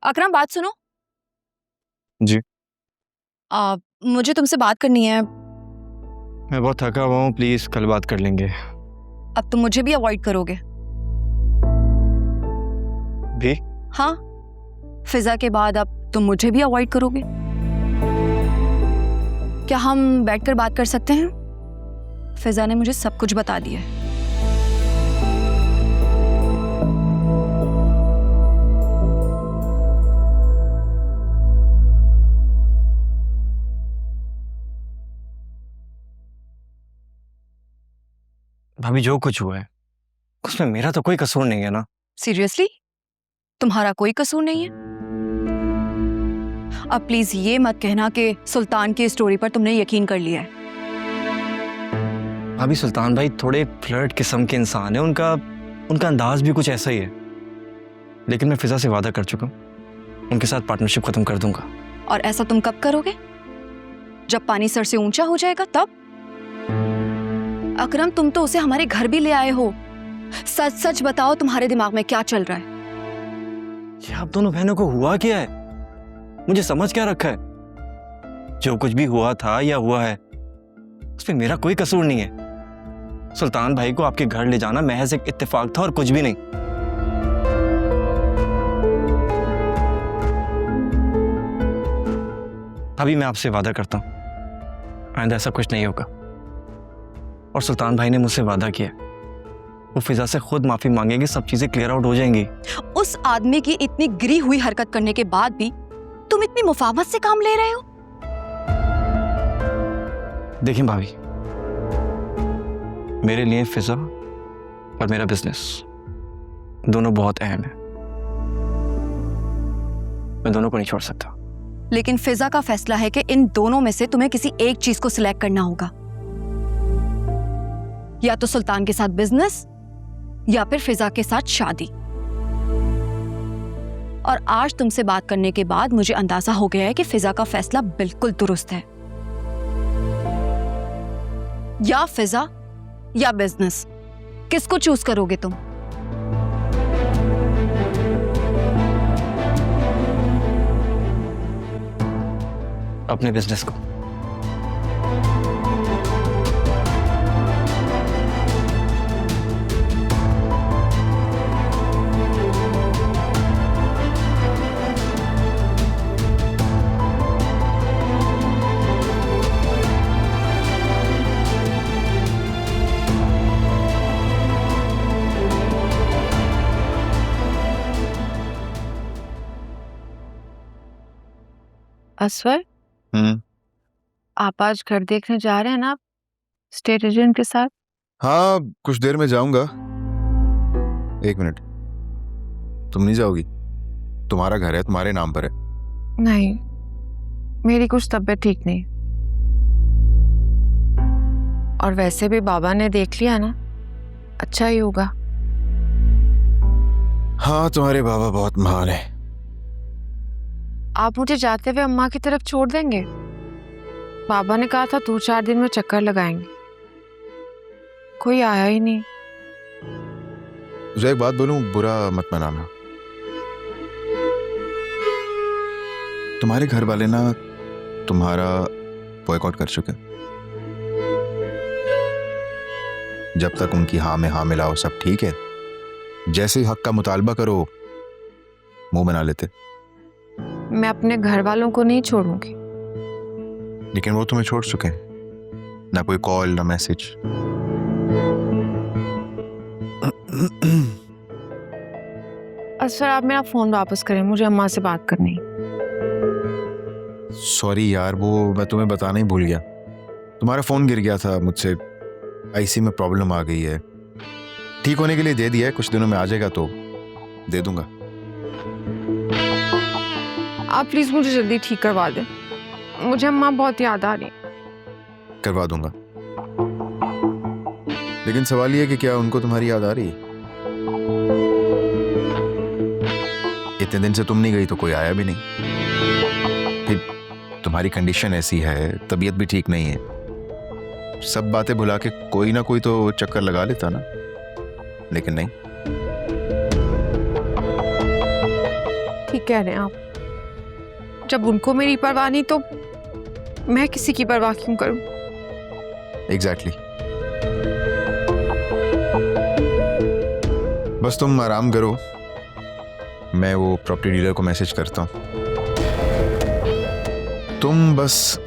अकरम, बात सुनो। जी। मुझे तुमसे बात करनी है। मैं बहुत थका हुआ हूँ, प्लीज कल बात कर लेंगे। अब तुम मुझे भी अवॉइड करोगे? भी? हाँ, फिजा के बाद अब तुम मुझे भी अवॉइड करोगे। क्या हम बैठकर बात कर सकते हैं? फिजा ने मुझे सब कुछ बता दिया है। भाभी, जो कुछ हुआ है उसमें मेरा तो कोई कसूर नहीं है ना। सीरियसली? तुम्हारा कोई कसूर नहीं है? अब प्लीज ये मत कहना कि सुल्तान की स्टोरी पर तुमने यकीन कर लिया है। भाभी, सुल्तान भाई थोड़े फ्लर्ट किस्म के इंसान है, उनका अंदाज भी कुछ ऐसा ही है। लेकिन मैं फिजा से वादा कर चुका हूँ, उनके साथ पार्टनरशिप खत्म कर दूंगा। और ऐसा तुम कब करोगे? जब पानी सर से ऊंचा हो जाएगा तब? अकरम, तुम तो उसे हमारे घर भी ले आए हो। सच सच बताओ, तुम्हारे दिमाग में क्या चल रहा है? ये आप दोनों बहनों को हुआ क्या है? मुझे समझ क्या रखा है? जो कुछ भी हुआ था या हुआ है उसमें मेरा कोई कसूर नहीं है। सुल्तान भाई को आपके घर ले जाना महज एक इत्तेफाक था और कुछ भी नहीं। अभी मैं आपसे वादा करता हूं, आइंदा ऐसा कुछ नहीं होगा। और सुल्तान भाई ने मुझसे वादा किया, वो फिजा से खुद माफी मांगेंगे, सब चीजें क्लियर आउट हो जाएंगी। उस आदमी की इतनी गिरी हुई हरकत करने के बाद भी तुम इतनी मुफावत से काम ले रहे हो? देखिए भाभी, मेरे लिए फिजा और मेरा बिजनेस दोनों बहुत अहम है। मैं दोनों को नहीं छोड़ सकता। लेकिन फिजा का फैसला है कि इन दोनों में से तुम्हें किसी एक चीज को सिलेक्ट करना होगा। या तो सुल्तान के साथ बिजनेस या फिर फिजा के साथ शादी। और आज तुमसे बात करने के बाद मुझे अंदाजा हो गया है कि फिजा का फैसला बिल्कुल दुरुस्त है। या फिजा या बिजनेस, किसको चूज करोगे तुम? अपने बिजनेस को। असवर, आप आज घर देखने जा रहे हैं ना, स्टेट एजेंट के साथ? हाँ, कुछ देर में जाऊंगा। एक मिनट, तुम नहीं जाओगी? तुम्हारा घर है, तुम्हारे नाम पर है। नहीं, मेरी कुछ तबीयत ठीक नहीं। और वैसे भी बाबा ने देख लिया ना, अच्छा ही होगा। हाँ, तुम्हारे बाबा बहुत महान है। आप मुझे जाते हुए अम्मा की तरफ छोड़ देंगे? बाबा ने कहा था 2-4 दिन में चक्कर लगाएंगे, कोई आया ही नहीं। मुझे एक बात बोलूं, बुरा मत मनाना। तुम्हारे घर वाले ना तुम्हारा बॉयकॉट कर चुके। जब तक उनकी हाँ में हाँ मिलाओ सब ठीक है, जैसे ही हक का मुतालबा करो मुंह बना लेते। मैं अपने घर वालों को नहीं छोड़ूंगी। लेकिन वो तुम्हें छोड़ चुके हैं, ना कोई कॉल ना मैसेज। असर, आप मेरा फोन वापस करें, मुझे अम्मा से बात करनी। सॉरी यार, वो मैं तुम्हें बताना ही भूल गया। तुम्हारा फोन गिर गया था मुझसे, आईसी में प्रॉब्लम आ गई है। ठीक होने के लिए दे दिया है, कुछ दिनों में आ जाएगा तो दे दूंगा। आप प्लीज मुझे जल्दी ठीक करवा दें, मुझे अम्मा बहुत याद आ रही। करवा दूंगा, लेकिन सवाल ये है कि क्या उनको तुम्हारी याद आ रही है? इतने दिन से तुम नहीं गई तो कोई आया भी नहीं। फिर तुम्हारी कंडीशन ऐसी है, तबीयत भी ठीक नहीं है, सब बातें भुला के कोई ना कोई तो चक्कर लगा लेता ना, लेकिन नहीं। ठीक कह रहे हैं आप। जब उनको मेरी परवाह नहीं तो मैं किसी की परवाह क्यों करूं? एग्जैक्टली। बस तुम आराम करो, मैं वो प्रॉपर्टी डीलर को मैसेज करता हूँ। तुम बस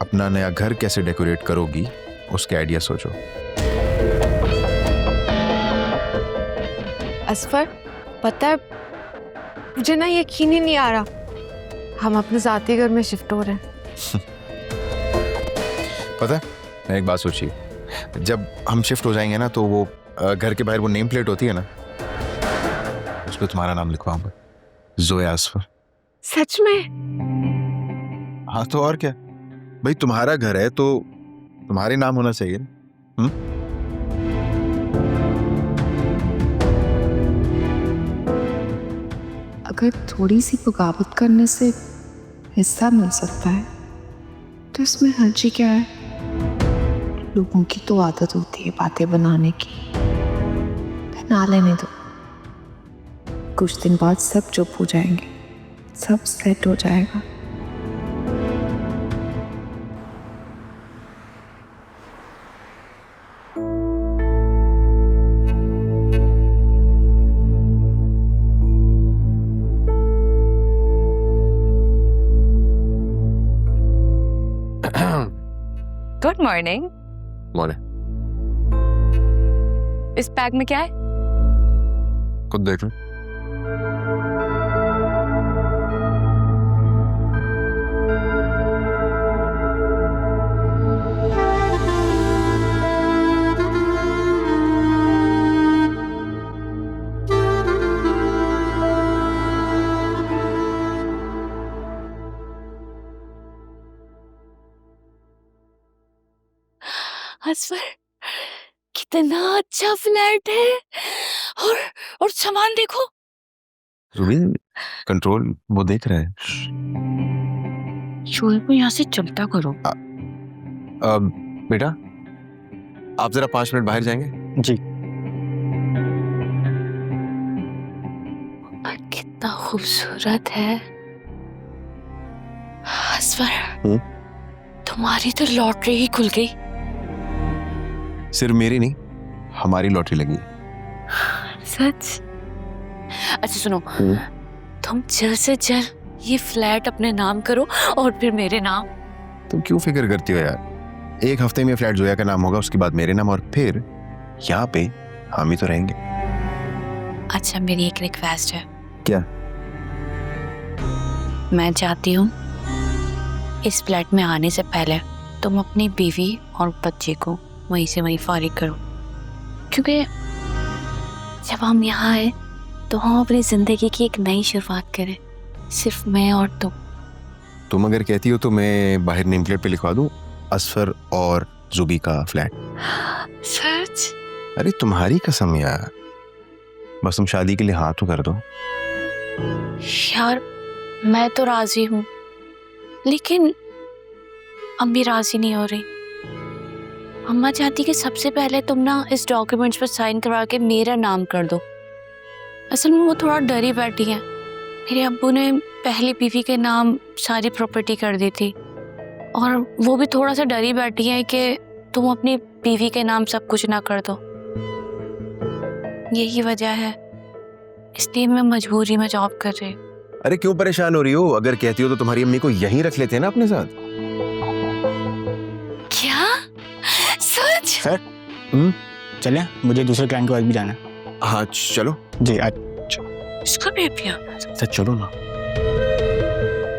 अपना नया घर कैसे डेकोरेट करोगी उसके आइडिया सोचो। असफर, पता है मुझे ना यकीन ही नहीं आ रहा हम अपने जाती घर में शिफ्ट हो रहे हैं। पता है, मैं एक बात सोची, जब हम शिफ्ट हो जाएंगे ना तो वो घर के बाहर वो नेम प्लेट होती है ना, उस पर तुम्हारा नाम लिखवाऊंगा, जोया असफर। सच में? हाँ तो और क्या भाई, तुम्हारा घर है तो तुम्हारे नाम होना चाहिए। अगर थोड़ी सी बगावत करने से हिस्सा मिल सकता है तो इसमें हर्जी क्या है? लोगों की तो आदत होती है बातें बनाने की, ना लेने दो। कुछ दिन बाद सब चुप हो जाएंगे, सब सेट हो जाएगा। Good morning. बोले, इस बैग में क्या है? खुद देख लो। असफर, कितना अच्छा फ्लैट है। और सामान देखो। जुबिन, कंट्रोल, वो देख रहा है। शोएब को यहाँ से चलता करो। बेटा, आप जरा 5 मिनट बाहर जाएंगे? जी। कितना खूबसूरत है। असफर, तुम्हारी तो लॉटरी ही खुल गई। सिर्फ मेरी नहीं, हमारी लॉटरी लगी है। सच? अच्छा सुनो, तुम जल्द से जल्द ये फ्लैट अपने नाम करो और फिर मेरे नाम। तुम क्यों फिक्र करती हो यार? 1 हफ्ते में फ्लैट जोया का नाम होगा, उसके बाद मेरे नाम, और फिर यहाँ पे हम ही तो रहेंगे। अच्छा, मेरी एक रिक्वेस्ट है। क्या? मैं चाहती हूँ इस फ्लैट में आने से पहले तुम अपनी बीवी और बच्चे को वहीं से वहीं फारिग करो, क्योंकि जब हम यहाँ आए तो हम अपनी जिंदगी की एक नई शुरुआत करें, सिर्फ मैं और तुम अगर कहती हो तो मैं बाहर नेम प्लेट पे लिखवा दूं, असफर और जुबी का फ्लैट। सच? अरे तुम्हारी कसम यार, बस तुम शादी के लिए हाँ तो कर दो। यार मैं तो राजी हूँ, लेकिन अम्मी राजी नहीं हो रही। अम्मा चाहती कि सबसे पहले तुम ना इस डॉक्यूमेंट्स पर साइन करवा के मेरा नाम कर दो। असल में वो थोड़ा डरी बैठी है। मेरे अब्बू ने पहली बीवी के नाम सारी प्रॉपर्टी कर दी थी, और वो भी थोड़ा सा डरी बैठी है कि तुम अपनी बीवी के नाम सब कुछ ना कर दो। यही वजह है, इसलिए मैं मजबूरी में जॉब कर रही हूँ। अरे क्यों परेशान हो रही हो? अगर कहती हो तो तुम्हारी अम्मी को यहीं रख लेते हैं ना अपने साथ। क्या? सच? सर, चलें, मुझे दूसरे क्लाइंट के पास भी जाना है। हाँ चलो। जी, इसको भी पिया। सर चलो ना।